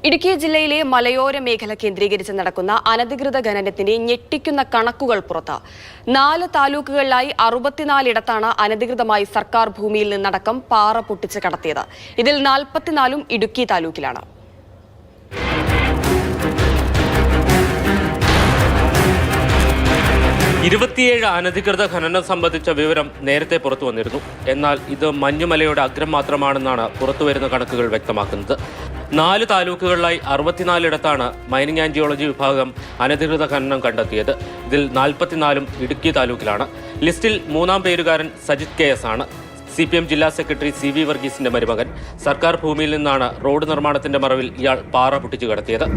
ഇടുക്കി ജില്ലയിലെ മലയോര മേഖല കേന്ദ്രീകരിച്ച് നടക്കുന്ന അനധികൃത ഖനനത്തിന്റെ ഞെട്ടിക്കുന്ന കണക്കുകൾ പുറത്ത്. 4 താലൂക്കുകളിലായി 64 ഇടത്താണ് അനധികൃതമായി സർക്കാർ ഭൂമിയിൽ നിന്നടക്കം പാറ പൊട്ടിച്ച് കടത്തിയത്. ഇതിൽ 44ഉം ഇടുക്കി താലൂക്കിലാണ്. അനധികൃത ഖനനം സംബന്ധിച്ച വിവരം നേരത്തെ പുറത്തു വന്നിരുന്നു. എന്നാൽ ഇത് മഞ്ഞുമലയുടെ അഗ്രം മാത്രമാണെന്നാണ് പുറത്തുവരുന്ന കണക്കുകൾ വ്യക്തമാക്കുന്നത്. 4 താലൂക്കുകളിലായി 64 ഇടത്താണ് മൈനിങ് ആൻഡ് ജിയോളജി വിഭാഗം അനധികൃത ഖനനം കണ്ടെത്തിയത്. ഇതിൽ 44ഉം ഇടുക്കി താലൂക്കിലാണ്. ലിസ്റ്റിൽ 3-ാം പേരുകാരൻ സജിത് KS ആണ്. CPM ജില്ലാ സെക്രട്ടറി CV വർഗീസിന്റെ മരുമകൻ. സർക്കാർ ഭൂമിയിൽ നിന്നാണ് റോഡ് നിർമ്മാണത്തിന്റെ മറവിൽ ഇയാൾ പാറ പൊട്ടിച്ചു കടത്തിയത്.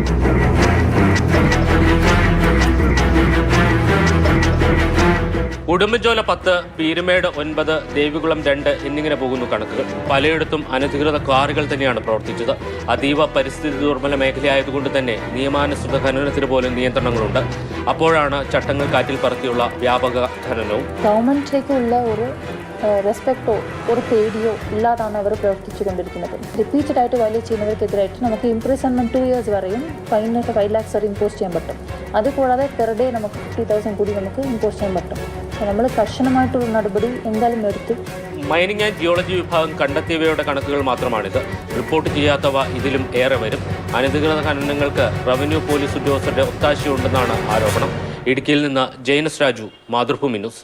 ഉടുമ്പൻചോല 10, പീരുമേട് 9, ദേവികുളം 2 എന്നിങ്ങനെ പോകുന്നു കണക്കുകൾ. പലയിടത്തും അനധികൃത ക്വാറികൾ തന്നെയാണ് പ്രവർത്തിച്ചത്. അതീവ പരിസ്ഥിതി ദുർബല മേഖലയായതുകൊണ്ട് തന്നെ നിയമാനുസൃത ഖനനത്തിന് പോലും നിയന്ത്രണങ്ങളുണ്ട്. അപ്പോഴാണ് ചട്ടങ്ങൾ കാറ്റിൽ പറത്തിയുള്ള വ്യാപക ഖനനവും. ഗവൺമെന്റിലേക്കുള്ള ഒരു റെസ്പെക്റ്റോ ഒരു പേടിയോ ഇല്ലാതാണ് അവർ പ്രവർത്തിച്ചുകൊണ്ടിരിക്കുന്നത്. റിപ്പീറ്റഡ് ആയിട്ട് വയലേറ്റ് ചെയ്യുന്നവർക്കെതിരായിട്ട് നമുക്ക് ഇംപ്രിസൺമെന്റ് 2 years വരെയും ഫൈനൊക്കെ 5 lakhs വരെ ഇമ്പോസ് ചെയ്യാൻ പറ്റും. അതുകൂടാതെ പെർ ഡേ നമുക്ക് 50,000 കൂടി നമുക്ക് ഇമ്പോസ് ചെയ്യാൻ പറ്റും. നമ്മൾ കർശനമായിട്ടുള്ള നടപടി എന്തായാലും എടുത്തു. മൈനിങ് ആൻഡ് ജിയോളജി വിഭാഗം കണ്ടെത്തിയവയുടെ കണക്കുകൾ മാത്രമാണിത്. റിപ്പോർട്ട് ചെയ്യാത്തവ ഇതിലും ഏറെ വരും. അനധികൃത ഖനനങ്ങൾക്ക് റവന്യൂ പോലീസ് ഉദ്യോഗസ്ഥരുടെ ഒത്താശയുണ്ടെന്നാണ് ആരോപണം. ഇടുക്കിയിൽ നിന്ന് ജെയിനസ് രാജു, മാതൃഭൂമി ന്യൂസ്.